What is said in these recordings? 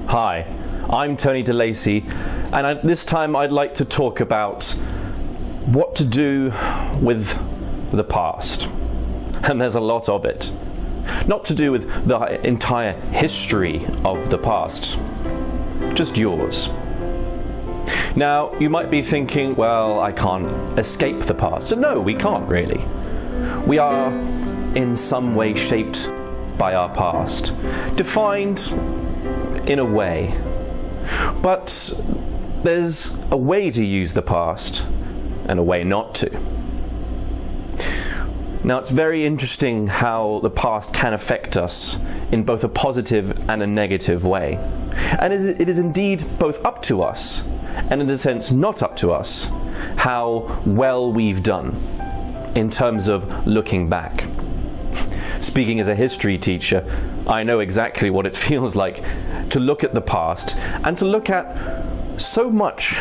Hi, I'm Tony DeLacy, and this time I'd like to talk about what to do with the past. And there's a lot of it. Not to do with the entire history of the past, just yours. Now, you might be thinking, well, I can't escape the past. No, we can't really. We are in some way shaped by our past, defined in a way. But there's a way to use the past and a way not to. Now, it's very interesting how the past can affect us in both a positive and a negative way. And it is indeed both up to us, and in a sense not up to us, how well we've done in terms of looking back. Speaking as a history teacher, I know exactly what it feels like to look at the past and to look at so much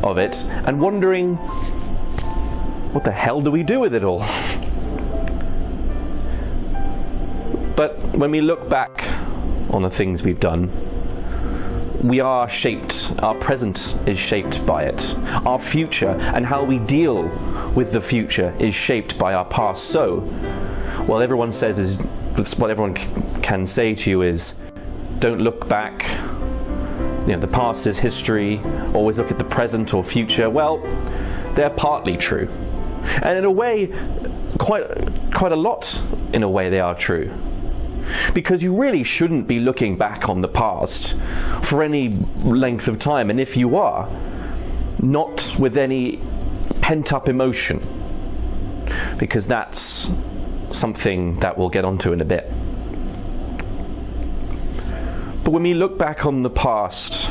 of it and wondering, what the hell do we do with it all? But when we look back on the things we've done, we are shaped, our present is shaped by it. Our future and how we deal with the future is shaped by our past. So, what everyone can say to you is, don't look back. You know, the past is history. Always look at the present or future. Well, they're partly true. And in a way, quite a lot in a way they are true. Because you really shouldn't be looking back on the past for any length of time. And if you are, not with any pent-up emotion. Because that's something that we'll get onto in a bit. But when we look back on the past,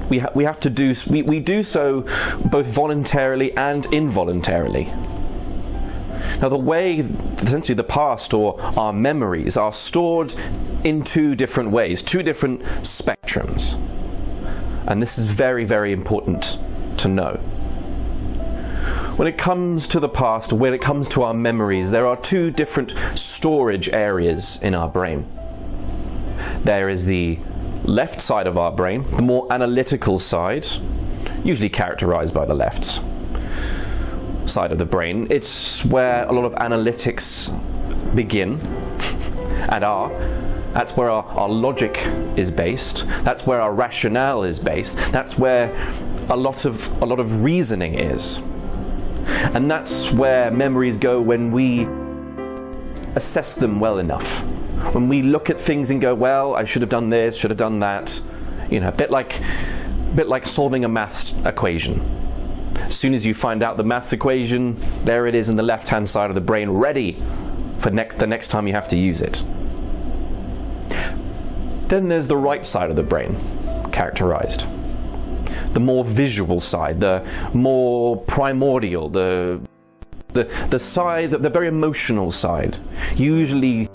we have to do so both voluntarily and involuntarily. Now, the way, essentially, the past or our memories are stored in two different ways, two different spectrums. And this is very, very important to know. When it comes to the past, when it comes to our memories, there are two different storage areas in our brain. There is the left side of our brain, the more analytical side, usually characterized by the left side of the brain. It's where a lot of analytics begin and are. That's where our logic is based. That's where our rationale is based. That's where a lot of reasoning is. And that's where memories go when we assess them well enough. When we look at things and go, well, I should have done this, should have done that. You know, a bit like solving a maths equation. As soon as you find out the maths equation, there it is in the left-hand side of the brain, ready for the next time you have to use it. Then there's the right side of the brain, characterized. The more visual side, the more primordial, the side, the very emotional side, usually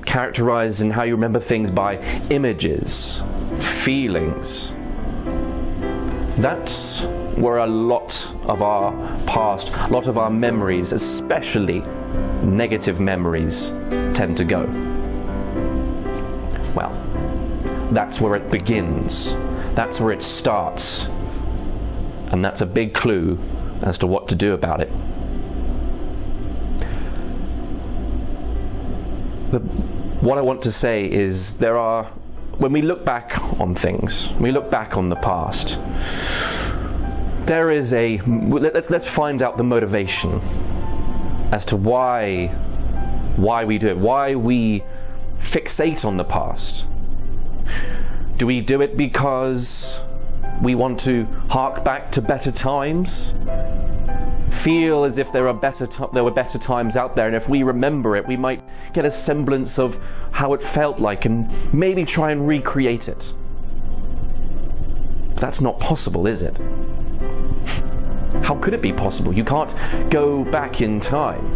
characterized in how you remember things by images, feelings. That's where a lot of our past, a lot of our memories, especially negative memories, tend to go. Well, that's where it begins. That's where it starts. And that's a big clue as to what to do about it. What I want to say is when we look back on things, we look back on the past, there is let's find out the motivation as to why we do it, why we fixate on the past. Do we do it because we want to hark back to better times? Feel as if there were better times out there, and if we remember it, we might get a semblance of how it felt like and maybe try and recreate it. But that's not possible, is it? How could it be possible? You can't go back in time,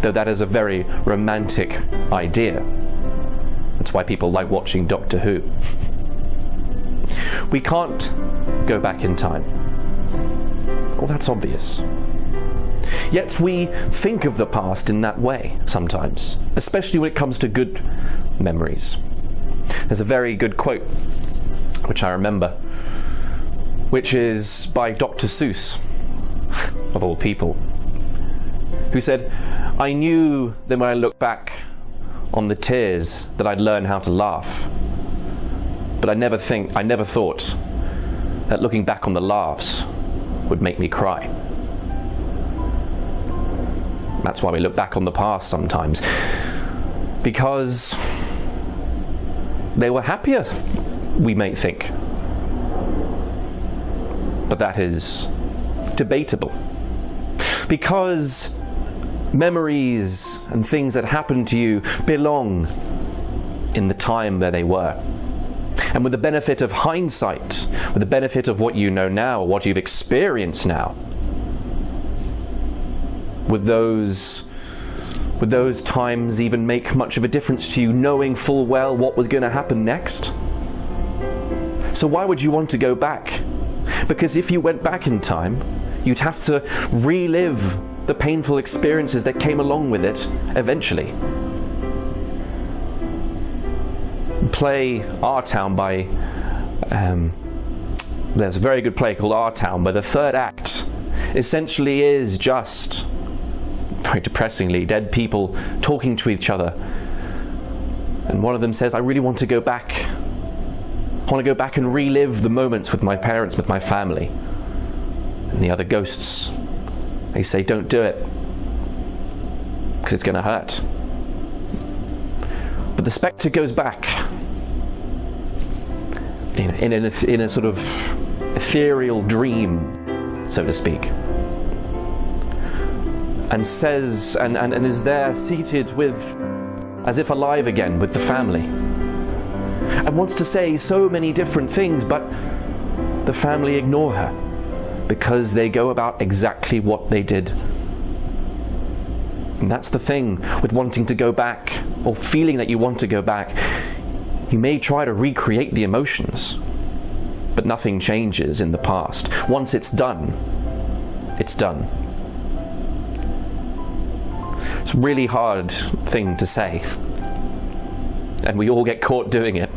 though that is a very romantic idea. That's why people like watching Doctor Who. We can't go back in time. Well, that's obvious. Yet we think of the past in that way sometimes, especially when it comes to good memories. There's a very good quote, which I remember, which is by Dr. Seuss, of all people, who said, "I knew that when I look back on the tears that I'd learn how to laugh, but I never thought that looking back on the laughs would make me cry." That's why we look back on the past sometimes, because they were happier, we may think. But that is debatable, because memories and things that happen to you belong in the time where they were. And with the benefit of hindsight, with the benefit of what you know now, what you've experienced now, would those times even make much of a difference to you, knowing full well what was going to happen next? So why would you want to go back? Because if you went back in time, you'd have to relive the painful experiences that came along with it eventually. The play Our Town by there's a very good play called Our Town, where the third act essentially is just, very depressingly, dead people talking to each other, and one of them says, "I really want to go back. I want to go back and relive the moments with my parents, with my family." And the other ghosts, they say, "Don't do it, because it's going to hurt." But the spectre goes back in a sort of ethereal dream, so to speak, and says, and is there seated with, as if alive again, with the family, and wants to say so many different things, but the family ignore her, because they go about exactly what they did. And that's the thing with wanting to go back, or feeling that you want to go back. You may try to recreate the emotions, but nothing changes in the past. Once it's done, it's done. It's a really hard thing to say, and we all get caught doing it.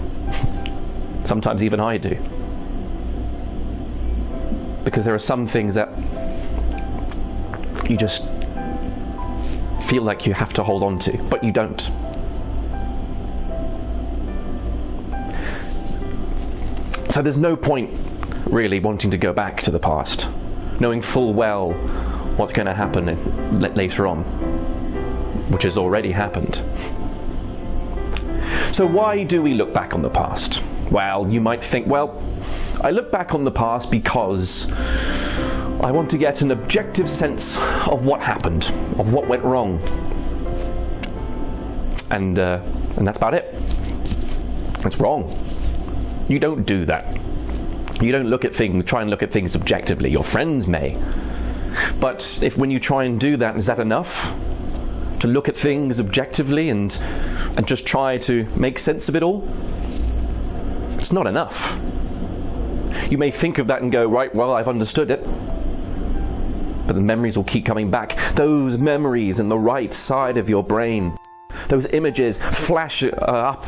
Sometimes even I do. Because there are some things that you just feel like you have to hold on to, but you don't. So there's no point really wanting to go back to the past, knowing full well what's going to happen later on, which has already happened. So why do we look back on the past? Well, you might think, well, I look back on the past because I want to get an objective sense of what happened, of what went wrong. And that's about it. That's wrong. You don't do that. You don't try and look at things objectively. Your friends may. But when you try and do that, is that enough? To look at things objectively and just try to make sense of it all? It's not enough. You may think of that and go, right, well, I've understood it. But the memories will keep coming back. Those memories in the right side of your brain, those images flash up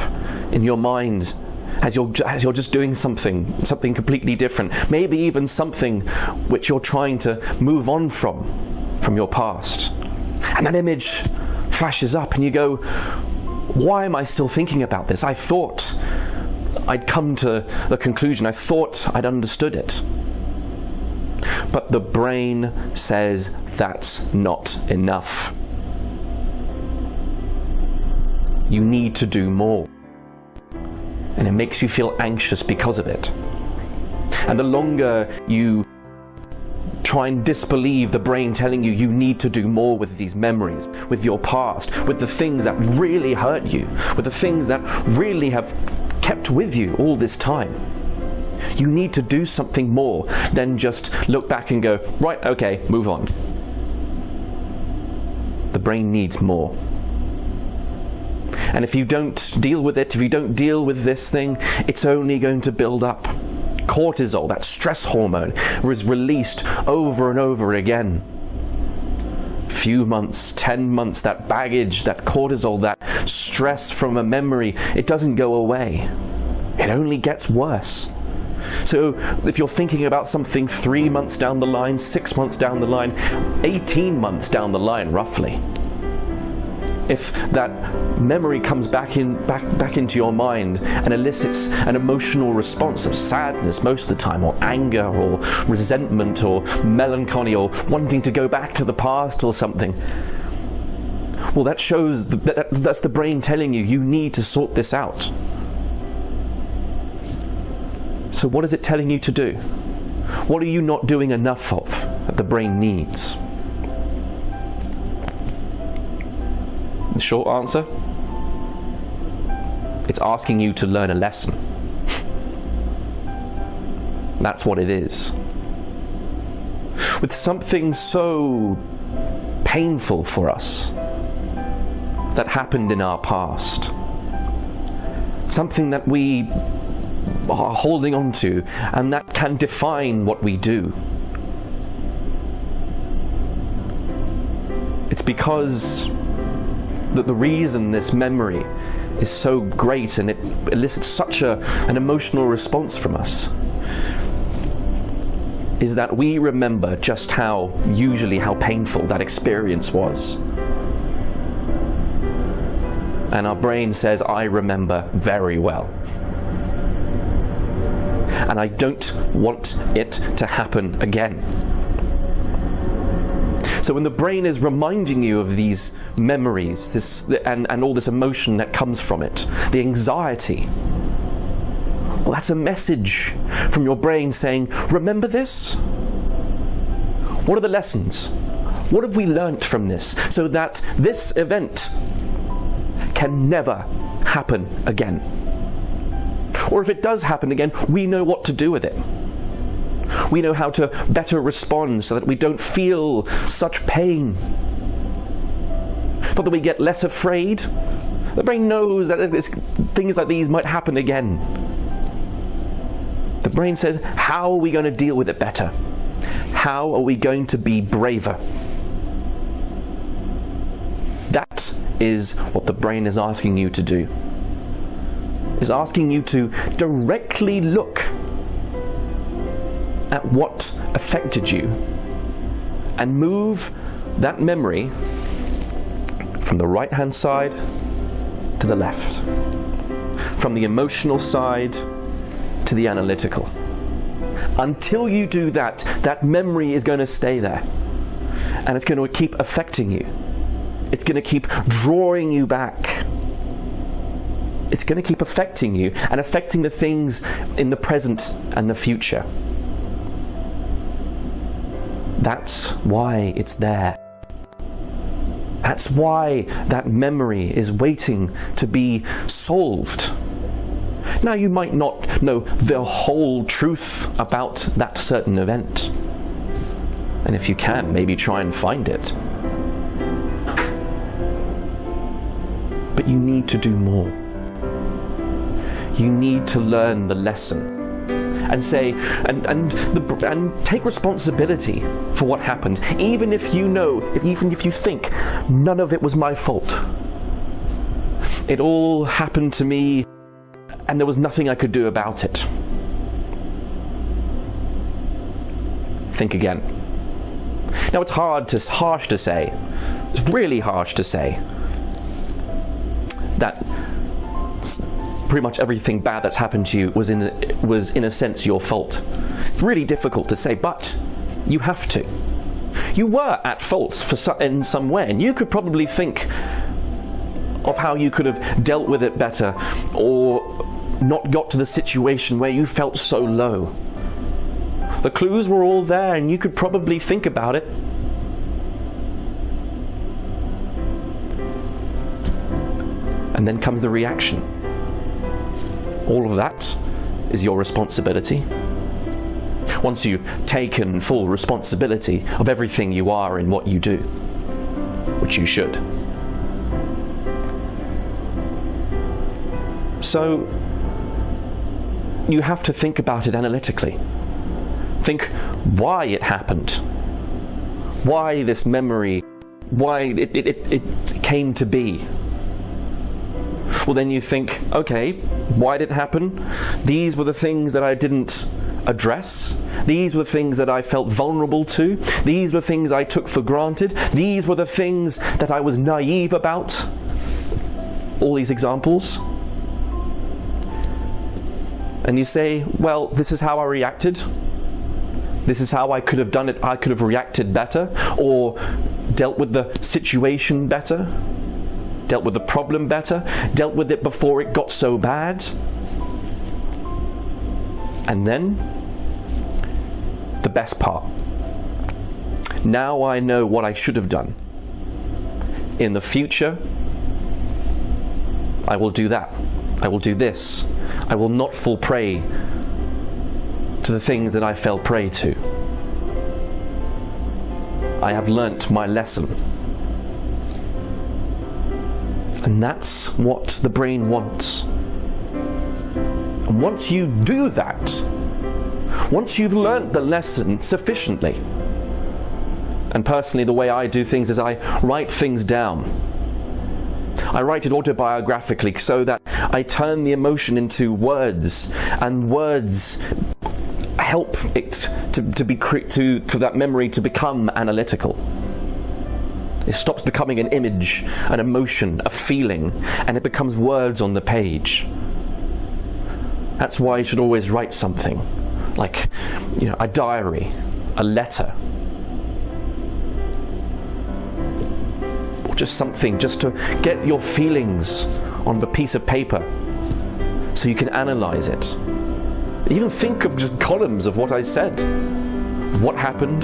in your mind as you're just doing something completely different. Maybe even something which you're trying to move on from your past. And that image flashes up and you go, why am I still thinking about this? I thought I'd come to the conclusion. I thought I'd understood it. But the brain says that's not enough. You need to do more. And it makes you feel anxious because of it. And the longer you try and disbelieve the brain telling you need to do more with these memories, with your past, with the things that really hurt you, with the things that really have kept with you all this time, you need to do something more than just look back and go, right, okay, move on. The brain needs more. And if you don't deal with it, if you don't deal with this thing, it's only going to build up. Cortisol, that stress hormone, is released over and over again. Few months, 10 months, that baggage, that cortisol, that stress from a memory, it doesn't go away. It only gets worse. So if you're thinking about something 3 months down the line, 6 months down the line, 18 months down the line, roughly, if that memory comes back into your mind and elicits an emotional response of sadness most of the time, or anger, or resentment, or melancholy, or wanting to go back to the past or something, well, that shows that's the brain telling you need to sort this out. So what is it telling you to do? What are you not doing enough of that the brain needs? The short answer? It's asking you to learn a lesson. That's what it is. With something so painful for us that happened in our past, something that we are holding on to and that can define what we do, it's because that the reason this memory is so great and it elicits such an emotional response from us is that we remember just how painful that experience was. And our brain says, I remember very well. And I don't want it to happen again. So when the brain is reminding you of these memories, and all this emotion that comes from it, the anxiety, well, that's a message from your brain saying, remember this? What are the lessons? What have we learnt from this so that this event can never happen again? Or if it does happen again, we know what to do with it. We know how to better respond so that we don't feel such pain. Not that we get less afraid. The brain knows that things like these might happen again. The brain says, how are we going to deal with it better? How are we going to be braver? That is what the brain is asking you to do. Is asking you to directly look at what affected you and move that memory from the right-hand side to the left, from the emotional side to the analytical. Until you do that, that memory is going to stay there, and it's going to keep affecting you. It's going to keep drawing you back. It's going to keep affecting you and affecting the things in the present and the future. That's why it's there. That's why that memory is waiting to be solved. Now, you might not know the whole truth about that certain event. And if you can, maybe try and find it. But you need to do more. You need to learn the lesson and say and take responsibility for what happened, even if you know, even if you think none of it was my fault. It all happened to me and there was nothing I could do about it. Think again. Now, it's harsh to say. It's really harsh to say that pretty much everything bad that's happened to you was in a sense your fault. It's really difficult to say, but you have to. You were at fault in some way, and you could probably think of how you could have dealt with it better, or not got to the situation where you felt so low. The clues were all there, and you could probably think about it. And then comes the reaction. All of that is your responsibility. Once you've taken full responsibility of everything you are and what you do, which you should. So, you have to think about it analytically. Think why it happened. Why this memory, why it came to be. well, then you think, okay, why did it happen? These were the things that I didn't address. These were things that I felt vulnerable to. These were things I took for granted. These were the things that I was naive about. All these examples. And you say, well, this is how I reacted. This is how I could have done it. I could have reacted better, or dealt with the situation better, dealt with the problem better, dealt with it before it got so bad. And then, the best part. Now I know what I should have done. In the future, I will do that. I will do this. I will not fall prey to the things that I fell prey to. I have learnt my lesson. And that's what the brain wants. And once you do that, once you've learnt the lesson sufficiently, and personally the way I do things is I write things down. I write it autobiographically so that I turn the emotion into words, and words help it for that memory to become analytical. It stops becoming an image, an emotion, a feeling, and it becomes words on the page. That's why you should always write something, like, a diary, a letter, or just something just to get your feelings on the piece of paper so you can analyze it. Even think of just columns of what I said, what happened,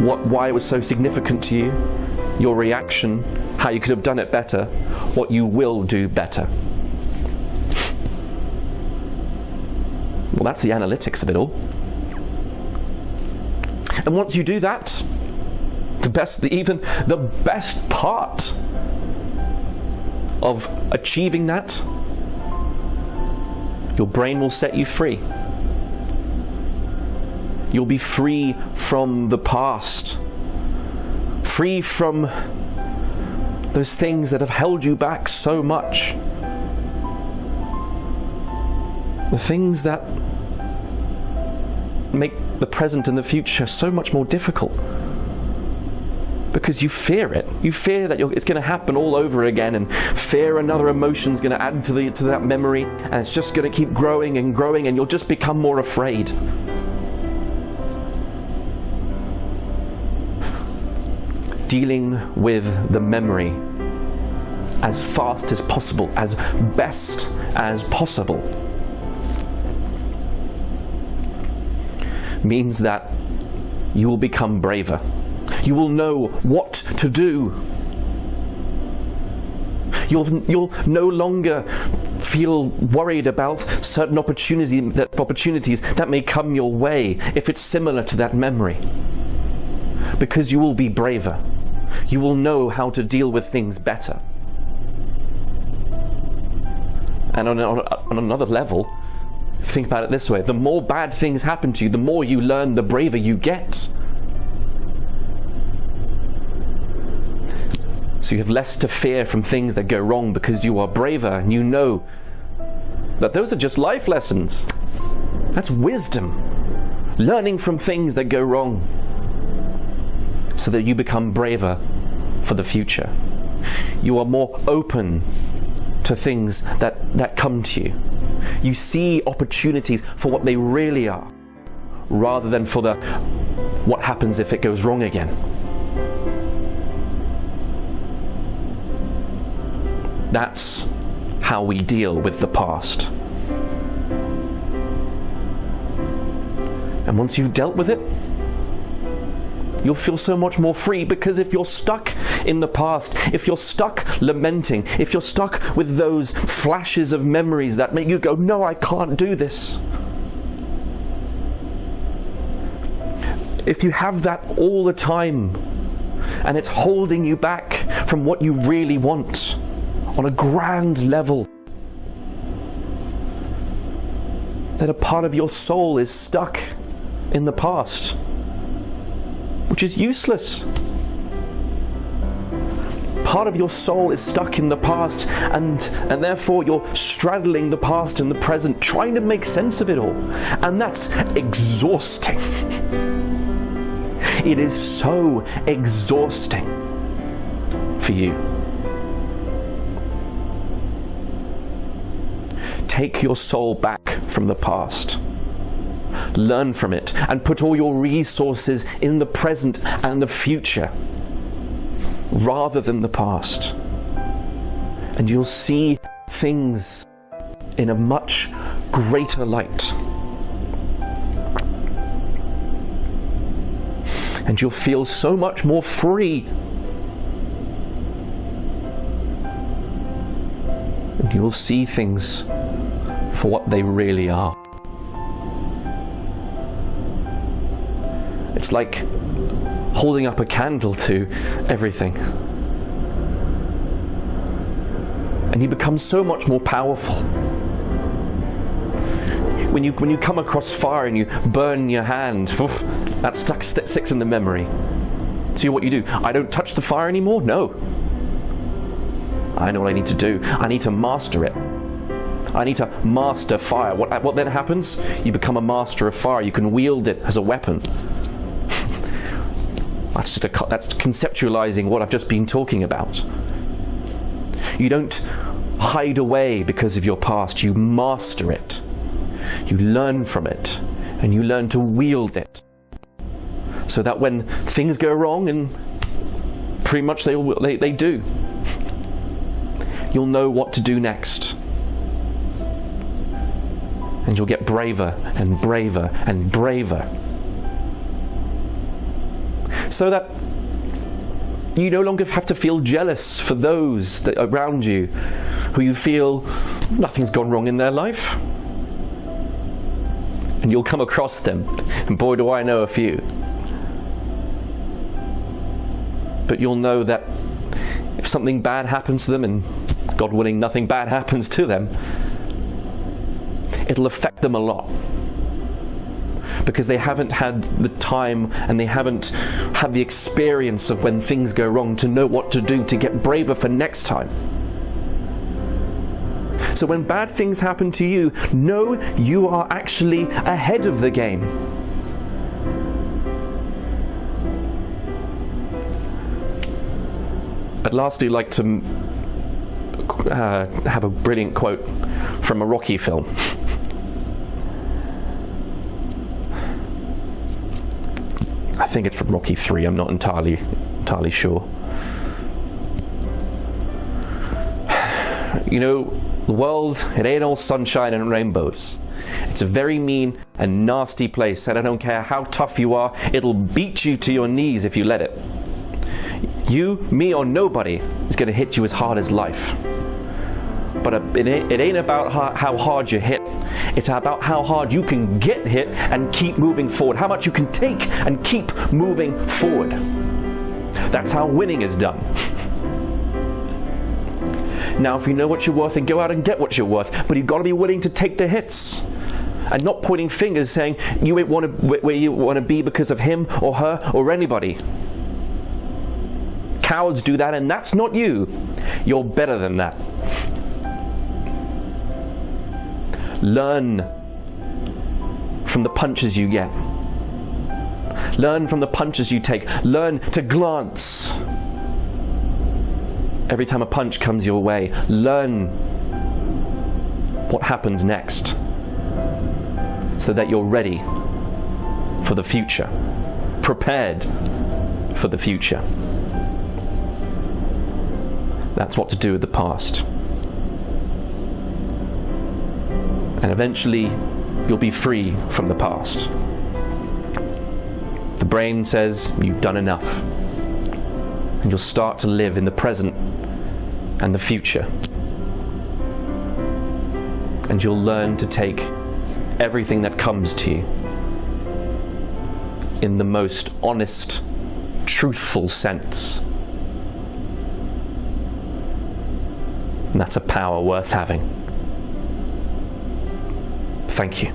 why it was so significant to you, your reaction, how you could have done it better, what you will do better. Well, that's the analytics of it all. And once you do that, the best part of achieving that, your brain will set you free. You'll be free from the past, free from those things that have held you back so much, the things that make the present and the future so much more difficult, because you fear it. You fear that it's going to happen all over again, and fear another emotion is going to add to that memory, and it's just going to keep growing and growing, and you'll just become more afraid. Dealing with the memory as fast as possible, as best as possible, means that you will become braver. You will know what to do. You'll no longer feel worried about certain opportunities that may come your way if it's similar to that memory, because you will be braver. You will know how to deal with things better. And on another level, think about it this way: the more bad things happen to you, the more you learn, the braver you get. So you have less to fear from things that go wrong because you are braver, and you know that those are just life lessons. That's wisdom. Learning from things that go wrong so that you become braver for the future. You are more open to things that come to you. You see opportunities for what they really are, rather than for what happens if it goes wrong again. That's how we deal with the past. And once you've dealt with it, you'll feel so much more free, because if you're stuck in the past, if you're stuck lamenting, if you're stuck with those flashes of memories that make you go, no, I can't do this. If you have that all the time, and it's holding you back from what you really want on a grand level, that a part of your soul is stuck in the past, which is useless. part of your soul is stuck in the past, and therefore you're straddling the past and the present, trying to make sense of it all. And that's exhausting. It is so exhausting for you. Take your soul back from the past. Learn from it and put all your resources in the present and the future rather than the past. And you'll see things in a much greater light. And you'll feel so much more free. And you'll see things for what they really are. It's like holding up a candle to everything. And you become so much more powerful. When you come across fire and you burn your hand, that sticks in the memory. See what you do? I don't touch the fire anymore? No. I know what I need to do. I need to master it. I need to master fire. What then happens? You become a master of fire. You can wield it as a weapon. That's conceptualizing what I've just been talking about. You don't hide away because of your past. You master it. You learn from it, and you learn to wield it. So that when things go wrong, and pretty much they do, you'll know what to do next. And you'll get braver and braver and braver. So that you no longer have to feel jealous for those that are around you who you feel nothing's gone wrong in their life. And you'll come across them, and boy do I know a few. But you'll know that if something bad happens to them, and God willing nothing bad happens to them, it'll affect them a lot. Because they haven't had the time and they haven't had the experience of when things go wrong to know what to do to get braver for next time. So when bad things happen to you, know you are actually ahead of the game. I'd lastly like to have a brilliant quote from a Rocky film. I think it's from Rocky 3, I'm not entirely sure. You know, the world, it ain't all sunshine and rainbows. It's a very mean and nasty place, and I don't care how tough you are, it'll beat you to your knees if you let it. You, me, or nobody is going to hit you as hard as life. But it ain't about how hard you hit. It's about how hard you can get hit and keep moving forward. How much you can take and keep moving forward. That's how winning is done. Now, if you know what you're worth, then go out and get what you're worth. But you've got to be willing to take the hits. And not pointing fingers saying you ain't where you want to be because of him or her or anybody. Cowards do that, and that's not you. You're better than that. Learn from the punches you get. Learn from the punches you take. Learn to glance. Every time a punch comes your way, learn what happens next so that you're ready for the future, prepared for the future. That's what to do with the past. And eventually, you'll be free from the past. The brain says you've done enough. And you'll start to live in the present and the future. And you'll learn to take everything that comes to you in the most honest, truthful sense. And that's a power worth having. Thank you.